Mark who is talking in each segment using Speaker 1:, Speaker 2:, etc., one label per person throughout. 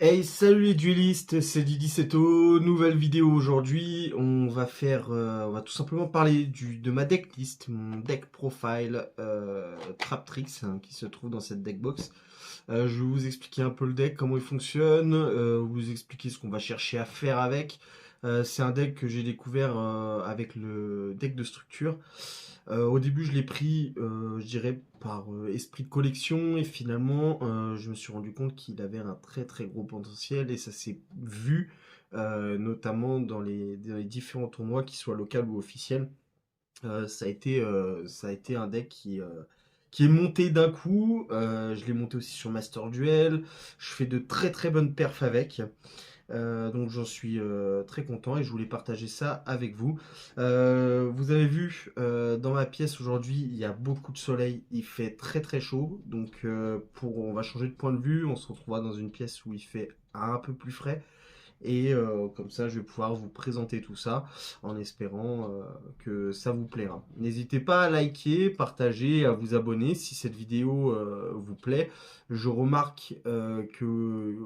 Speaker 1: Hey, salut les duellistes, c'est Didi Seto, nouvelle vidéo aujourd'hui. On va tout simplement parler de ma decklist, mon deck profile Trap Tricks hein, qui se trouve dans cette deckbox. Je vais vous expliquer un peu le deck, comment il fonctionne, vous expliquer ce qu'on va chercher à faire avec. C'est un deck que j'ai découvert avec le deck de structure. Au début, je l'ai pris, je dirais, par esprit de collection, et finalement, je me suis rendu compte qu'il avait un très très gros potentiel, et ça s'est vu, notamment dans les différents tournois, qu'ils soient locaux ou officiels. Ça a été un deck qui est monté d'un coup. Je l'ai monté aussi sur Master Duel. Je fais de très très bonnes perfs avec. Donc j'en suis très content et je voulais partager ça avec vous. Vous avez vu dans ma pièce aujourd'hui, il y a beaucoup de soleil, il fait très très chaud. Donc on va changer de point de vue, on se retrouvera dans une pièce où il fait un peu plus frais. Et comme ça, je vais pouvoir vous présenter tout ça en espérant que ça vous plaira. N'hésitez pas à liker, partager, à vous abonner si cette vidéo vous plaît. Je remarque que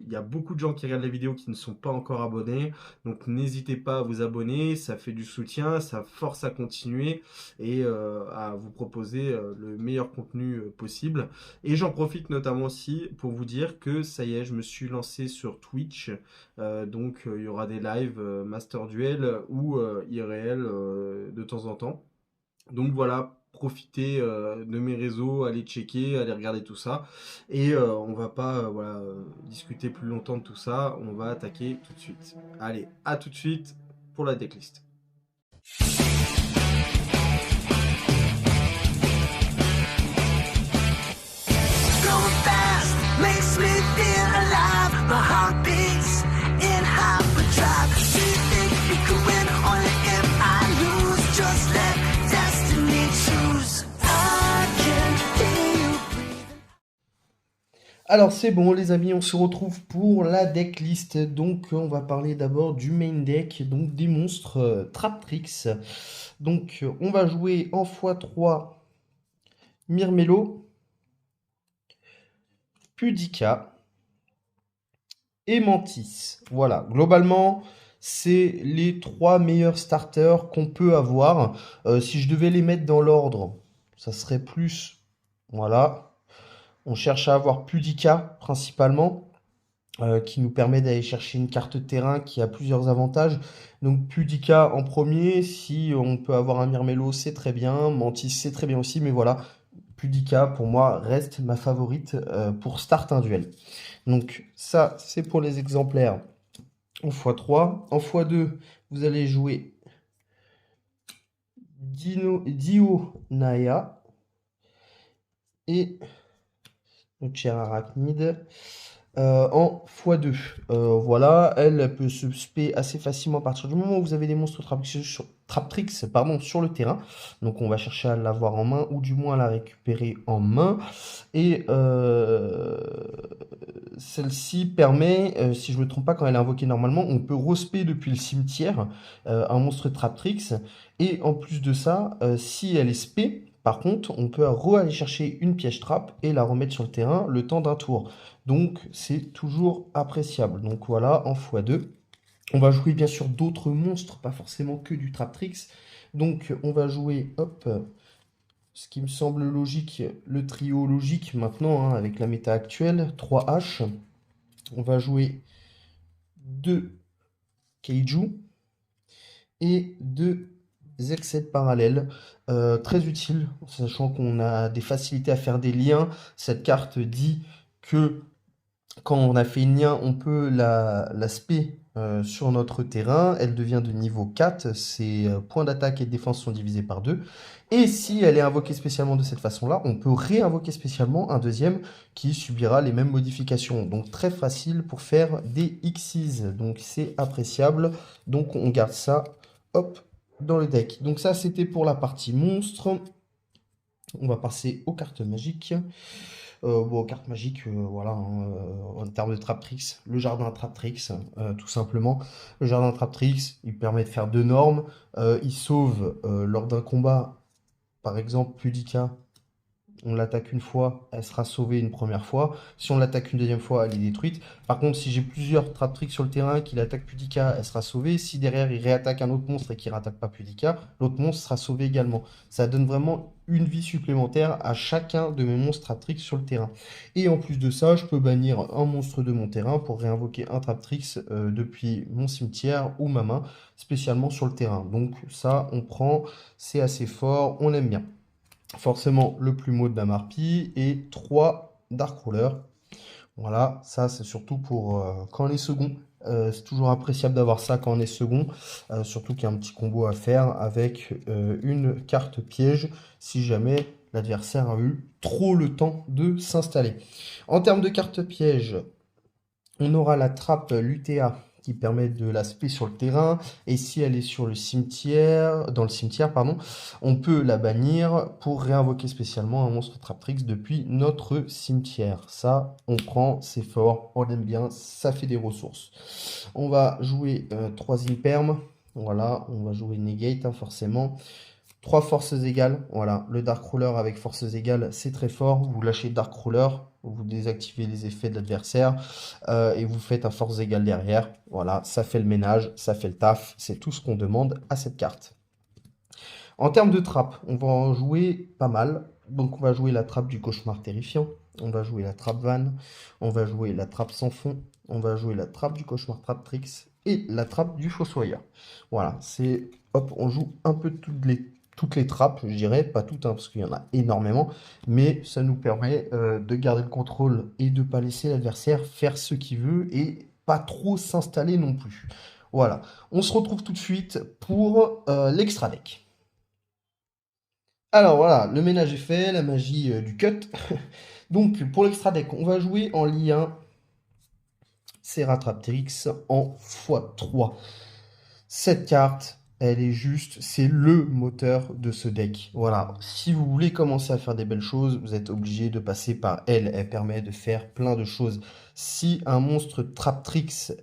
Speaker 1: il y a beaucoup de gens qui regardent la vidéo qui ne sont pas encore abonnés. Donc n'hésitez pas à vous abonner, ça fait du soutien, ça force à continuer et à vous proposer le meilleur contenu possible. Et j'en profite notamment aussi pour vous dire que ça y est, je me suis lancé sur Twitch. Il y aura des lives Master Duel ou IRL de temps en temps. Donc voilà, profitez de mes réseaux, allez checker, allez regarder tout ça. Et on va pas discuter plus longtemps de tout ça, on va attaquer tout de suite. Allez, à tout de suite pour la decklist.
Speaker 2: Going fast makes me feel alive. My heart beats in hyperdrive. Do you think you can win only if I lose? Just let destiny choose. I can hear you breathing.
Speaker 1: Alors c'est bon les amis, on se retrouve pour la decklist. Donc on va parler d'abord du main deck, donc des monstres Traptrix. Donc on va jouer en x3 Myrmelo, Pudica et Mantis. Voilà, globalement, c'est les trois meilleurs starters qu'on peut avoir. Si je devais les mettre dans l'ordre, ça serait plus... Voilà, on cherche à avoir Pudica principalement, qui nous permet d'aller chercher une carte terrain qui a plusieurs avantages. Donc Pudica en premier, si on peut avoir un Myrmelo, c'est très bien. Mantis, c'est très bien aussi, mais voilà, Pudica, pour moi, reste ma favorite pour start un duel. Donc ça, c'est pour les exemplaires en x3. En x2, vous allez jouer Dio Naya et notre cher arachnide en x2. Voilà, elle peut se spé assez facilement à partir du moment où vous avez des monstres Traptrix pardon, sur le terrain. Donc on va chercher à l'avoir en main ou du moins à la récupérer en main. Et celle-ci permet, si je ne me trompe pas, quand elle est invoquée normalement, on peut respect depuis le cimetière un monstre Traptrix. Et en plus de ça, si elle est spé, par contre, on peut aller chercher une piège trap et la remettre sur le terrain le temps d'un tour. Donc c'est toujours appréciable. Donc voilà, en x2. On va jouer bien sûr d'autres monstres, pas forcément que du Traptrix. Donc on va jouer, hop, ce qui me semble logique, le trio logique maintenant, hein, avec la méta actuelle, 3H. On va jouer 2 Kaiju et 2 Z7 parallèles. Très utile, sachant qu'on a des facilités à faire des liens. Cette carte dit que quand on a fait une lien, on peut la spé sur notre terrain. Elle devient de niveau 4. Ses points d'attaque et de défense sont divisés par 2. Et si elle est invoquée spécialement de cette façon-là, on peut réinvoquer spécialement un deuxième qui subira les mêmes modifications. Donc très facile pour faire des Xyz. Donc c'est appréciable. Donc on garde ça, hop, dans le deck. Donc ça, c'était pour la partie monstre. On va passer aux cartes magiques. Bon, carte magique, voilà, hein, en termes de Traptrix, le jardin Traptrix, tout simplement. Le jardin Traptrix, il permet de faire deux normes. Il sauve lors d'un combat, par exemple, Pudica on l'attaque une fois, elle sera sauvée une première fois. Si on l'attaque une deuxième fois, elle est détruite. Par contre, si j'ai plusieurs Traptrix sur le terrain, qu'il attaque Pudika, elle sera sauvée. Si derrière il réattaque un autre monstre et qu'il ne réattaque pas Pudika, l'autre monstre sera sauvé également. Ça donne vraiment une vie supplémentaire à chacun de mes monstres Traptrix sur le terrain. Et en plus de ça, je peux bannir un monstre de mon terrain pour réinvoquer un Traptrix depuis mon cimetière ou ma main, spécialement sur le terrain. Donc ça, on prend, c'est assez fort, on aime bien. Forcément, le plumeau de Damarpi et 3 Dark Rollers. Voilà, ça c'est surtout pour quand on est second. C'est toujours appréciable d'avoir ça quand on est second. Surtout qu'il y a un petit combo à faire avec une carte piège si jamais l'adversaire a eu trop le temps de s'installer. En termes de carte piège, on aura la trappe Lutea qui permet de l'aspect sur le terrain. Et si elle est sur le cimetière, dans le cimetière, pardon, on peut la bannir pour réinvoquer spécialement un monstre Traptrix depuis notre cimetière. Ça, on prend, c'est fort, on aime bien, ça fait des ressources. On va jouer 3 Imperm. Voilà, on va jouer Negate, hein, forcément. 3 forces égales, voilà, le Dark Ruler avec forces égales, c'est très fort. Vous lâchez Dark Ruler, vous désactivez les effets de l'adversaire et vous faites un force égale derrière. Voilà, ça fait le ménage, ça fait le taf, c'est tout ce qu'on demande à cette carte. En termes de trappe, on va en jouer pas mal. Donc on va jouer la trappe du cauchemar terrifiant, on va jouer la trappe vanne, on va jouer la trappe sans fond, on va jouer la trappe du cauchemar Traptrix et la trappe du fossoyeur. Voilà, c'est hop, on joue un peu toutes les trappes, je dirais, pas toutes, hein, parce qu'il y en a énormément, mais ça nous permet de garder le contrôle et de ne pas laisser l'adversaire faire ce qu'il veut et pas trop s'installer non plus. Voilà, on se retrouve tout de suite pour l'extra deck. Alors voilà, le ménage est fait, la magie du cut. Donc pour l'extra deck, on va jouer en lien Serra Traptrix en x3. Cette carte, elle est juste, c'est le moteur de ce deck. Voilà, si vous voulez commencer à faire des belles choses, vous êtes obligé de passer par elle. Elle permet de faire plein de choses. Si un monstre Traptrix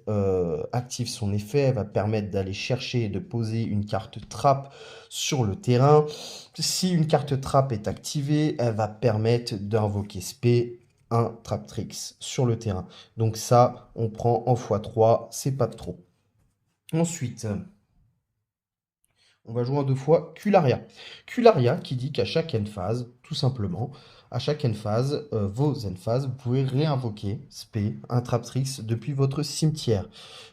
Speaker 1: active son effet, elle va permettre d'aller chercher et de poser une carte trap sur le terrain. Si une carte trap est activée, elle va permettre d'invoquer spé un Traptrix sur le terrain. Donc ça, on prend en x3, c'est pas de trop. Ensuite, on va jouer en 2 fois Cularia. Cularia qui dit qu'à chaque end phase, tout simplement, à chaque end phase, vos end phases, vous pouvez réinvoquer spé, un Traptrix depuis votre cimetière.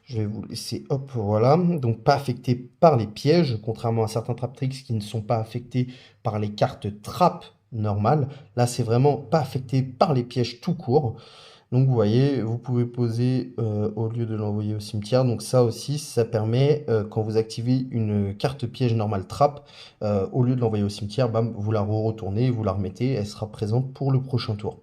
Speaker 1: Je vais vous laisser, hop, voilà. Donc pas affecté par les pièges, contrairement à certains Traptrix qui ne sont pas affectés par les cartes trap normales. Là, c'est vraiment pas affecté par les pièges tout court. Donc vous voyez, vous pouvez poser au lieu de l'envoyer au cimetière. Donc ça aussi, ça permet, quand vous activez une carte piège normale trap, au lieu de l'envoyer au cimetière, bam, vous la retournez, vous la remettez, elle sera présente pour le prochain tour.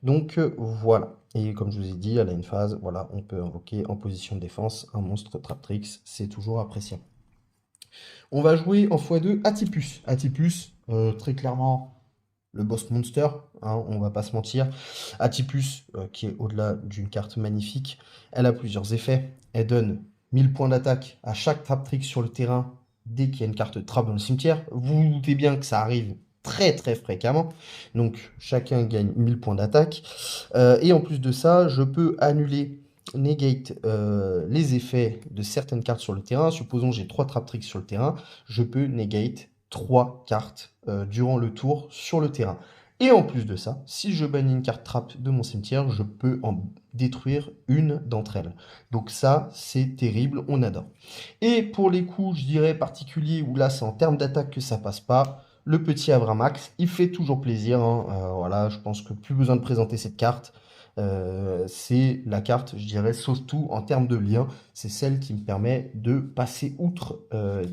Speaker 1: Donc voilà. Et comme je vous ai dit, à la phase, voilà, on peut invoquer en position de défense un monstre Traptrix, c'est toujours appréciable. On va jouer en x2 Atipus. Atipus, très clairement, le boss monster, hein, on va pas se mentir. Atipus, qui est au-delà d'une carte magnifique, elle a plusieurs effets. Elle donne 1000 points d'attaque à chaque Traptrix sur le terrain dès qu'il y a une carte trap dans le cimetière. Vous vous doutez bien que ça arrive très très fréquemment. Donc chacun gagne 1000 points d'attaque. Et en plus de ça, je peux annuler, negate les effets de certaines cartes sur le terrain. Supposons j'ai 3 Traptrix sur le terrain, je peux negate 3 cartes durant le tour sur le terrain. Et en plus de ça, si je bannis une carte trap de mon cimetière, je peux en détruire une d'entre elles. Donc ça, c'est terrible, on adore. Et pour les coups, je dirais particuliers, où là, c'est en termes d'attaque que ça passe pas, le petit Abramax, il fait toujours plaisir. Hein. Voilà, je pense que plus besoin de présenter cette carte. C'est la carte, je dirais, surtout en termes de lien, c'est celle qui me permet de passer outre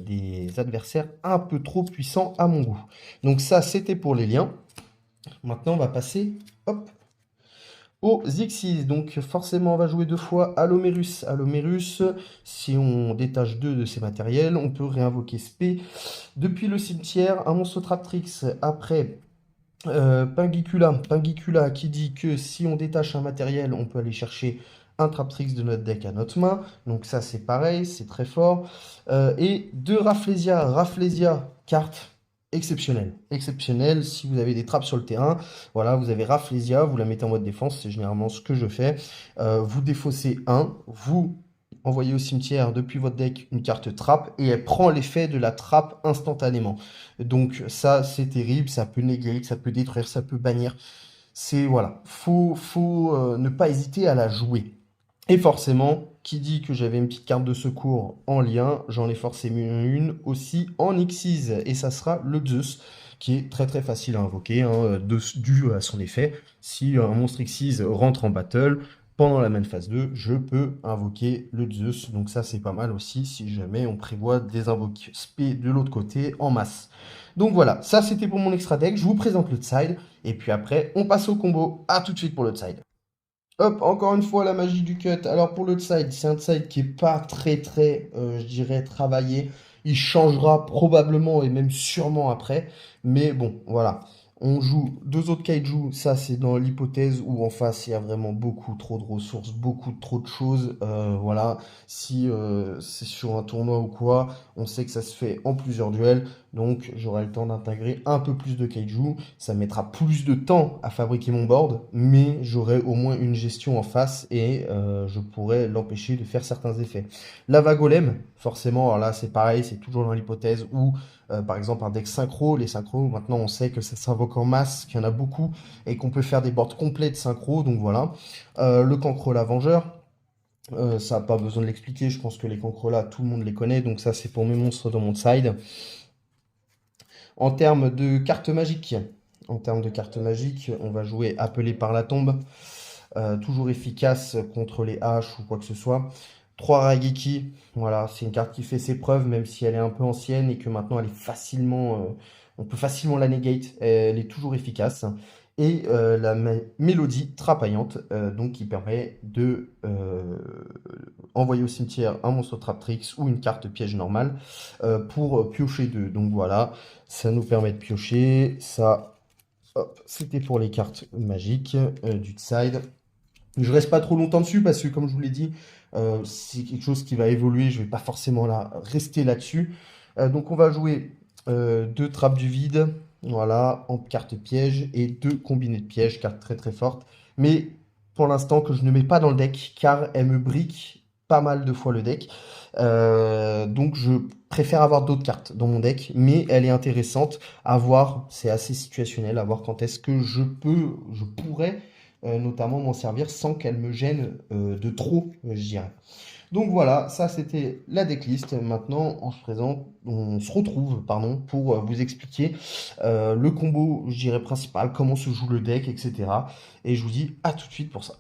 Speaker 1: des adversaires un peu trop puissants à mon goût. Donc ça, c'était pour les liens. Maintenant, on va passer, hop, aux Xyz. Donc forcément, on va jouer 2 fois Allomerus. Allomerus, si on détache 2 de ses matériels, on peut réinvoquer spé depuis le cimetière, un monstre Traptrix. Après, Pingicula qui dit que si on détache un matériel, on peut aller chercher un Traptrix de notre deck à notre main. Donc ça, c'est pareil, c'est très fort. Et 2 Rafflesia. Rafflesia, carte exceptionnel. Exceptionnel, si vous avez des trappes sur le terrain, voilà, vous avez Rafflesia, vous la mettez en mode défense, c'est généralement ce que je fais. Vous défaussez un, vous envoyez au cimetière depuis votre deck une carte trappe et elle prend l'effet de la trappe instantanément. Donc ça, c'est terrible, ça peut négliger, ça peut détruire, ça peut bannir. C'est, voilà, faut ne pas hésiter à la jouer. Et forcément, qui dit que j'avais une petite carte de secours en lien, j'en ai forcément une aussi en Xyz, et ça sera le Zeus, qui est très très facile à invoquer, hein, dû à son effet. Si un monstre Xyz rentre en battle, pendant la main phase 2, je peux invoquer le Zeus, donc ça c'est pas mal aussi, si jamais on prévoit des invoques spé de l'autre côté en masse. Donc voilà, ça c'était pour mon extra deck, je vous présente le side, et puis après on passe au combo. À tout de suite pour le side. Hop, encore une fois la magie du cut. Alors pour le side, c'est un side qui est pas très, je dirais, travaillé. Il changera probablement et même sûrement après. Mais bon, voilà. On joue deux autres kaiju. Ça, c'est dans l'hypothèse où en face, il y a vraiment beaucoup trop de ressources, beaucoup trop de choses. Voilà. Si c'est sur un tournoi ou quoi, on sait que ça se fait en plusieurs duels. Donc j'aurai le temps d'intégrer un peu plus de kaiju. Ça mettra plus de temps à fabriquer mon board, mais j'aurai au moins une gestion en face et je pourrai l'empêcher de faire certains effets. Lava Golem, forcément, alors là c'est pareil, c'est toujours dans l'hypothèse où par exemple un deck synchro, les synchros, maintenant on sait que ça s'invoque en masse, qu'il y en a beaucoup et qu'on peut faire des boards complets de synchro, donc voilà. Le Cancre la Vengeur. Ça n'a pas besoin de l'expliquer, je pense que les Cancrelats, tout le monde les connaît, donc ça c'est pour mes monstres dans mon side. En termes de cartes magiques, on va jouer Appelé par la tombe, toujours efficace contre les haches ou quoi que ce soit. 3 Raigeki, voilà, c'est une carte qui fait ses preuves, même si elle est un peu ancienne et que maintenant elle est facilement, on peut facilement la negate, elle est toujours efficace. Et la mélodie trapaillante, donc qui permet de envoyer au cimetière un monstre Traptrix ou une carte piège normale pour piocher 2. Donc voilà, ça nous permet de piocher. Ça, hop, c'était pour les cartes magiques du side. Je reste pas trop longtemps dessus parce que, comme je vous l'ai dit, c'est quelque chose qui va évoluer. Je vais pas forcément rester là-dessus. Donc on va jouer 2 trappes du vide, voilà, en carte piège et 2 combinés de pièges, carte très très forte. Mais pour l'instant que je ne mets pas dans le deck car elle me brique pas mal de fois le deck. Donc je préfère avoir d'autres cartes dans mon deck, mais elle est intéressante à voir. C'est assez situationnel à voir quand est-ce que je pourrais notamment m'en servir sans qu'elle me gêne de trop, je dirais. Donc voilà, ça c'était la decklist. Maintenant, on se retrouve, pardon, pour vous expliquer le combo, je dirais, principal, comment se joue le deck, etc. Et je vous dis à tout de suite pour ça.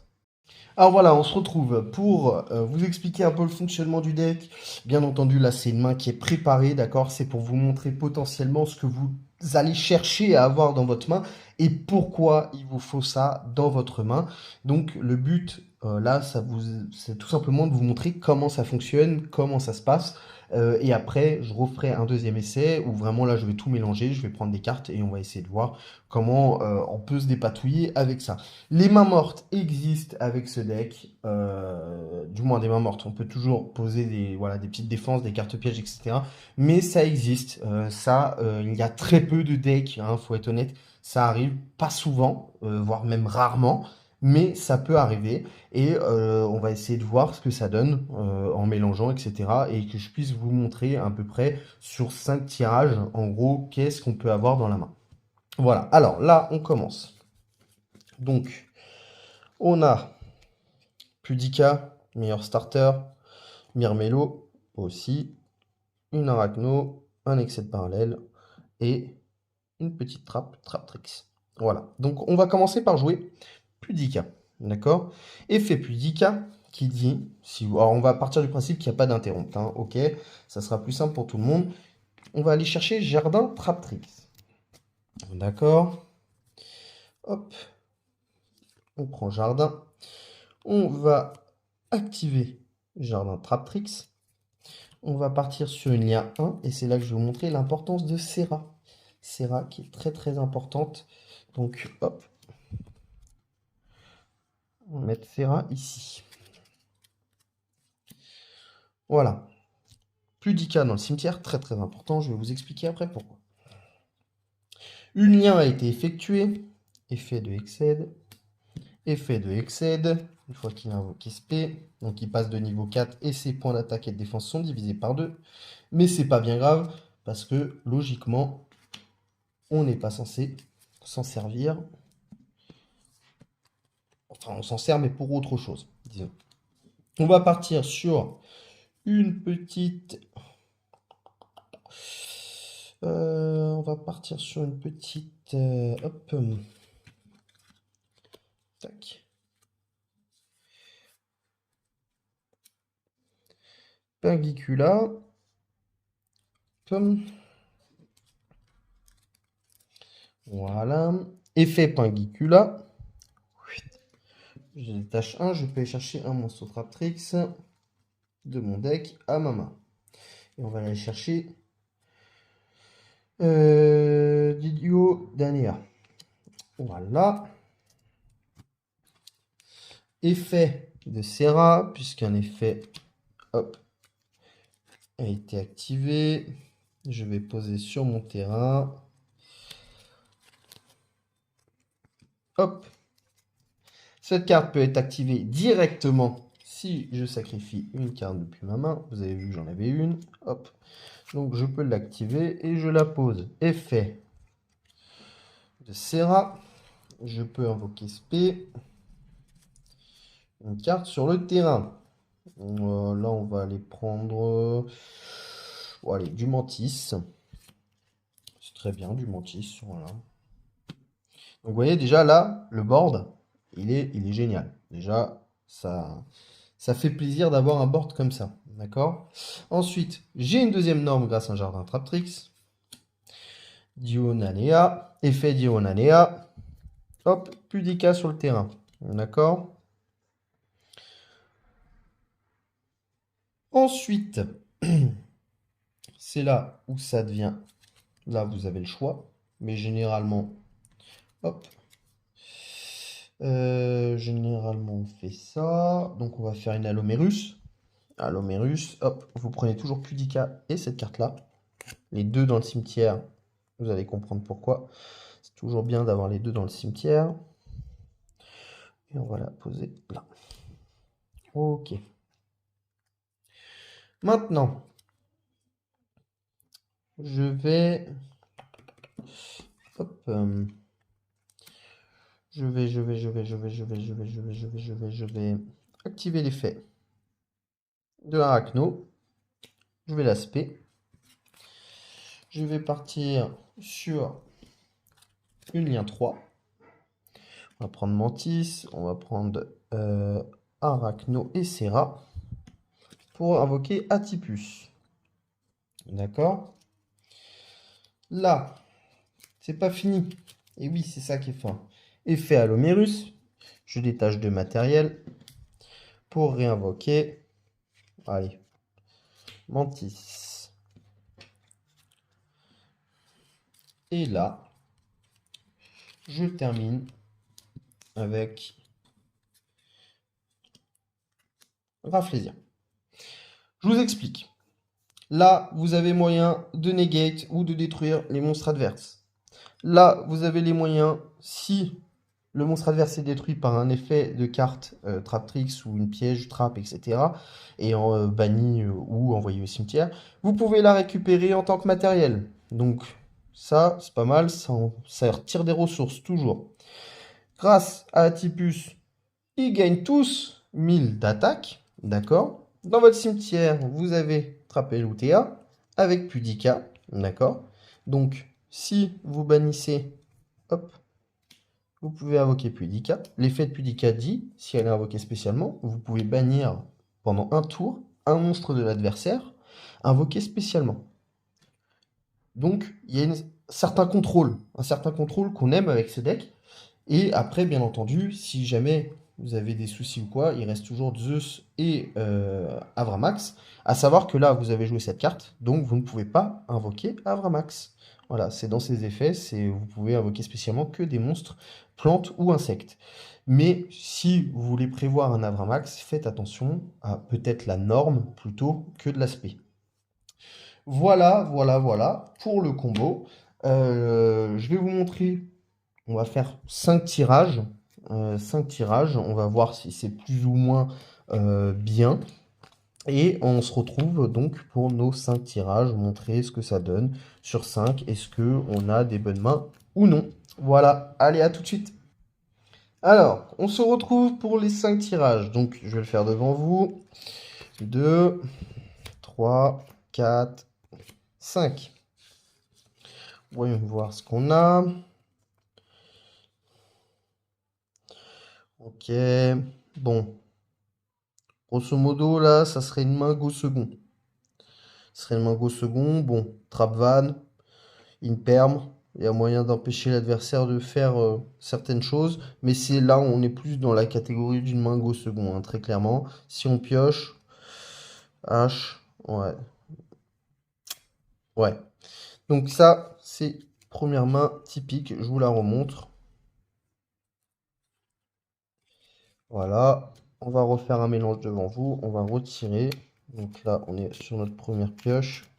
Speaker 1: Alors voilà, on se retrouve pour vous expliquer un peu le fonctionnement du deck. Bien entendu, là, c'est une main qui est préparée, d'accord? C'est pour vous montrer potentiellement ce que vous allez chercher à avoir dans votre main et pourquoi il vous faut ça dans votre main. Donc, le but, là, c'est tout simplement de vous montrer comment ça fonctionne, comment ça se passe. Et après, je referai un deuxième essai où vraiment là, je vais tout mélanger, je vais prendre des cartes et on va essayer de voir comment on peut se dépatouiller avec ça. Les mains mortes existent avec ce deck, du moins des mains mortes. On peut toujours poser voilà, des petites défenses, des cartes pièges, etc. Mais ça existe. Il y a très peu de decks, hein, faut être honnête. Ça arrive pas souvent, voire même rarement, mais ça peut arriver. Et on va essayer de voir ce que ça donne en mélangeant, etc. Et que je puisse vous montrer à peu près sur 5 tirages, en gros, qu'est-ce qu'on peut avoir dans la main. Voilà, alors là, on commence. Donc, on a Pudica, meilleur starter, Myrmelo aussi, une Arachno, un excès de parallèle et une petite trappe, Traptrix. Voilà, donc on va commencer par jouer Pudica, d'accord? Effet Pudica qui dit, alors on va partir du principe qu'il n'y a pas d'interrompte, hein, ok? Ça sera plus simple pour tout le monde. On va aller chercher Jardin Traptrix. D'accord? Hop, on prend Jardin. On va activer Jardin Traptrix. On va partir sur une lien 1 et c'est là que je vais vous montrer l'importance de Serra. Serra qui est très très importante. Donc hop, on va mettre Serra ici. Voilà. Pudica dans le cimetière, très très important. Je vais vous expliquer après pourquoi. Une lien a été effectué. Effet de excède. Effet de excède. Une fois qu'il a invoqué SP, donc il passe de niveau 4 et ses points d'attaque et de défense sont divisés par 2. Mais c'est pas bien grave parce que logiquement, on n'est pas censé s'en servir. Enfin, on s'en sert mais pour autre chose, disons. On va partir sur une petite... on va partir sur une petite... hop. Tac. Pingicula. Voilà. Effet Pingicula. Je détache un. Je peux aller chercher un monstre Traptrix de mon deck à ma main. Et on va aller chercher Didio Danea. Voilà. Effet de Serra, puisqu'un effet hop, a été activé. Je vais poser sur mon terrain. Hop. Cette carte peut être activée directement si je sacrifie une carte depuis ma main. Vous avez vu, j'en avais une. Hop. Donc je peux l'activer et je la pose. Effet de Serra. Je peux invoquer SP. Une carte sur le terrain. Là, on va aller prendre allez, du Mantis. C'est très bien, du Mantis. Voilà. Donc, vous voyez, déjà, là, le board, il est génial. Déjà, ça fait plaisir d'avoir un board comme ça. D'accord? Ensuite, j'ai une deuxième norme grâce à un jardin Traptrix. Dionalea. Effet Dionalea. Hop, Pudica sur le terrain. D'accord? Ensuite, c'est là où ça devient... Là, vous avez le choix. Mais généralement, hop. Généralement, on fait ça. Donc, on va faire une Alomérus. Alomérus, hop. Vous prenez toujours Pudica et cette carte-là. Les deux dans le cimetière. Vous allez comprendre pourquoi. C'est toujours bien d'avoir les deux dans le cimetière. Et on va la poser là. Ok. Maintenant, je vais... Hop. Je vais activer l'effet de Arachno. Je vais l'aspect. Je vais partir sur une lien 3. On va prendre Mantis, on va prendre Arachno et Serra pour invoquer Atipus. D'accord? Là, c'est pas fini. Et oui, c'est ça qui est fin. Effet Alomérus. Je détache de matériel pour réinvoquer. Allez, Mantis. Et là, je termine avec Rafflesia. Je vous explique. Là, vous avez moyen de negate ou de détruire les monstres adverses. Là, vous avez les moyens, si le monstre adverse est détruit par un effet de carte Traptrix ou une piège, trap, etc. et en banni ou envoyé au cimetière, vous pouvez la récupérer en tant que matériel. Donc ça, c'est pas mal, ça retire des ressources toujours. Grâce à Atipus, ils gagnent tous 1000 d'attaque, d'accord? Dans votre cimetière, vous avez Trapelutea avec Pudica, d'accord? Donc, si vous bannissez, hop, vous pouvez invoquer Pudica. L'effet de Pudica dit, si elle est invoquée spécialement, vous pouvez bannir pendant un tour un monstre de l'adversaire invoqué spécialement. Donc, il y a un certain contrôle qu'on aime avec ce deck. Et après, bien entendu, si jamais vous avez des soucis ou quoi, il reste toujours Zeus et Avramax. À savoir que là, vous avez joué cette carte, donc vous ne pouvez pas invoquer Avramax. Voilà, c'est dans ses effets, vous pouvez invoquer spécialement que des monstres, plantes ou insectes. Mais si vous voulez prévoir un Avramax, faites attention à peut-être la norme plutôt que de l'aspect. Voilà pour le combo. Je vais vous montrer, on va faire 5 tirages. 5 tirages, on va voir si c'est plus ou moins bien. Et on se retrouve donc pour nos 5 tirages, montrer ce que ça donne sur 5. Est-ce que on a des bonnes mains ou non? Voilà, allez, à tout de suite. Alors, on se retrouve pour les 5 tirages. Donc, je vais le faire devant vous. 2, 3, 4, 5. Voyons voir ce qu'on a. Ok. Bon. Grosso modo, là, ça serait une main go second. Ce serait une main go second. Bon, trap van, in perm. Il y a moyen d'empêcher l'adversaire de faire certaines choses. Mais c'est là, on est plus dans la catégorie d'une main go second, hein, très clairement. Si on pioche, H, ouais. Ouais. Donc ça, c'est première main typique. Je vous la remontre. Voilà. On va refaire un mélange devant vous. On va retirer. Donc là, on est sur notre première pioche.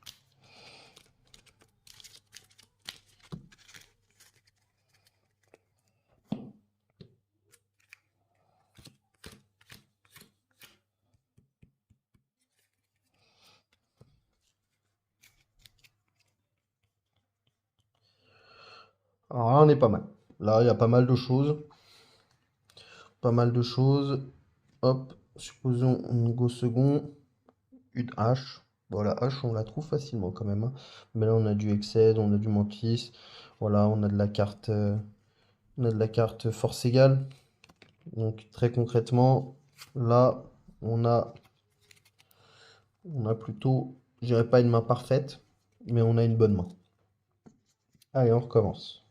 Speaker 1: Alors là, on est pas mal. Là, il y a pas mal de choses. Pas mal de choses. Hop, supposons une go second, une hache. Bon, la hache, on la trouve facilement quand même, hein. Mais là, on a du excès, on a du mantis. Voilà, on a de la carte, force égale. Donc, très concrètement, là, on a, on a plutôt, je dirais pas une main parfaite, mais on a une bonne main. Allez, on recommence.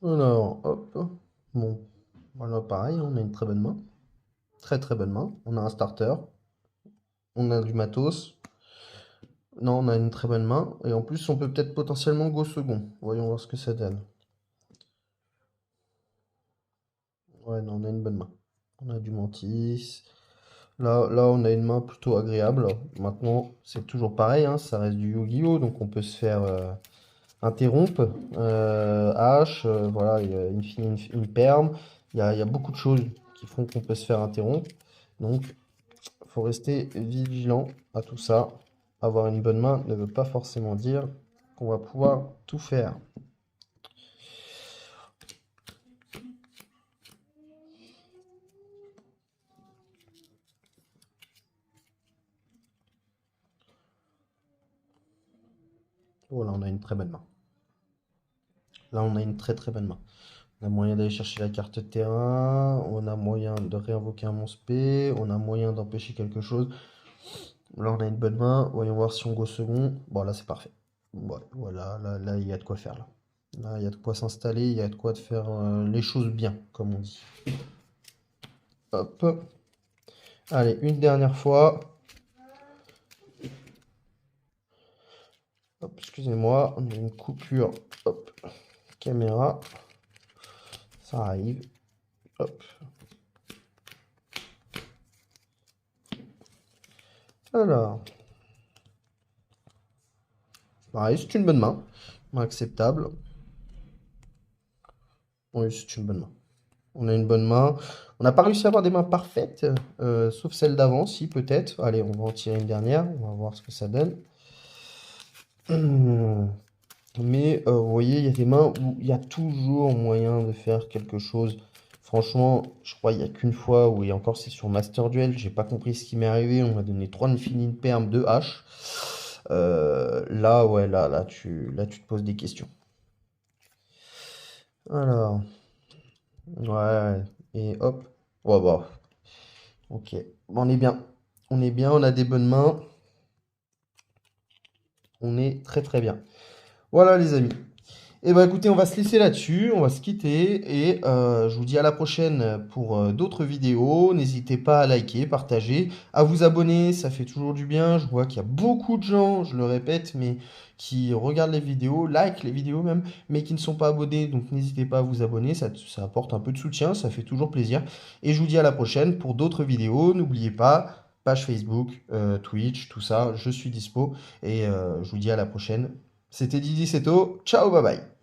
Speaker 1: Alors, hop. Bon, voilà, pareil, on a une très bonne main. Très très bonne main. On a un starter. On a du matos. Non, on a une très bonne main. Et en plus, on peut peut-être potentiellement go second. Voyons voir ce que ça donne. Ouais, non, on a une bonne main. On a du mantis. Là, on a une main plutôt agréable. Maintenant, c'est toujours pareil, hein, ça reste du Yu-Gi-Oh! Donc on peut se faire interrompre. H, voilà, il y a une perme. Il y a beaucoup de choses qui font qu'on peut se faire interrompre. Donc, il faut rester vigilant à tout ça. Avoir une bonne main ne veut pas forcément dire qu'on va pouvoir tout faire. Oh là, on a une très bonne main. Là, on a une très très bonne main. On a moyen d'aller chercher la carte de terrain, on a moyen de réinvoquer un monstre P, on a moyen d'empêcher quelque chose. Là, on a une bonne main. Voyons voir si on go second. Bon, là, c'est parfait. Ouais, voilà, là, il y a de quoi faire. Là, il y a de quoi s'installer, il y a de quoi de faire les choses bien, comme on dit. Hop. Allez, une dernière fois. Hop, excusez-moi, on a une coupure. Hop, caméra. Ça arrive. Hop. Alors, pareil, c'est une bonne main. Main acceptable. Oui, c'est une bonne main. On a une bonne main. On n'a pas réussi à avoir des mains parfaites, sauf celle d'avant, si peut-être. Allez, on va en tirer une dernière. On va voir ce que ça donne. Mais vous voyez, il y a des mains où il y a toujours moyen de faire quelque chose. Franchement, je crois qu'il n'y a qu'une fois où, et encore c'est sur Master Duel, j'ai pas compris ce qui m'est arrivé. On m'a donné 3 Infinite Perm, 2 H. Là, ouais, là, tu te poses des questions. Alors, ouais, et hop. Ouais, bah, ok. Bon, on est bien. On est bien, on a des bonnes mains. On est très très bien. Voilà les amis. Et bah écoutez, on va se laisser là-dessus, on va se quitter et je vous dis à la prochaine pour d'autres vidéos. N'hésitez pas à liker, partager, à vous abonner, ça fait toujours du bien. Je vois qu'il y a beaucoup de gens, je le répète, mais qui regardent les vidéos, like les vidéos même, mais qui ne sont pas abonnés. Donc n'hésitez pas à vous abonner, ça apporte un peu de soutien, ça fait toujours plaisir. Et je vous dis à la prochaine pour d'autres vidéos. N'oubliez pas, page Facebook, Twitch, tout ça, je suis dispo. Et je vous dis à la prochaine. C'était Didi Seto, ciao, bye bye.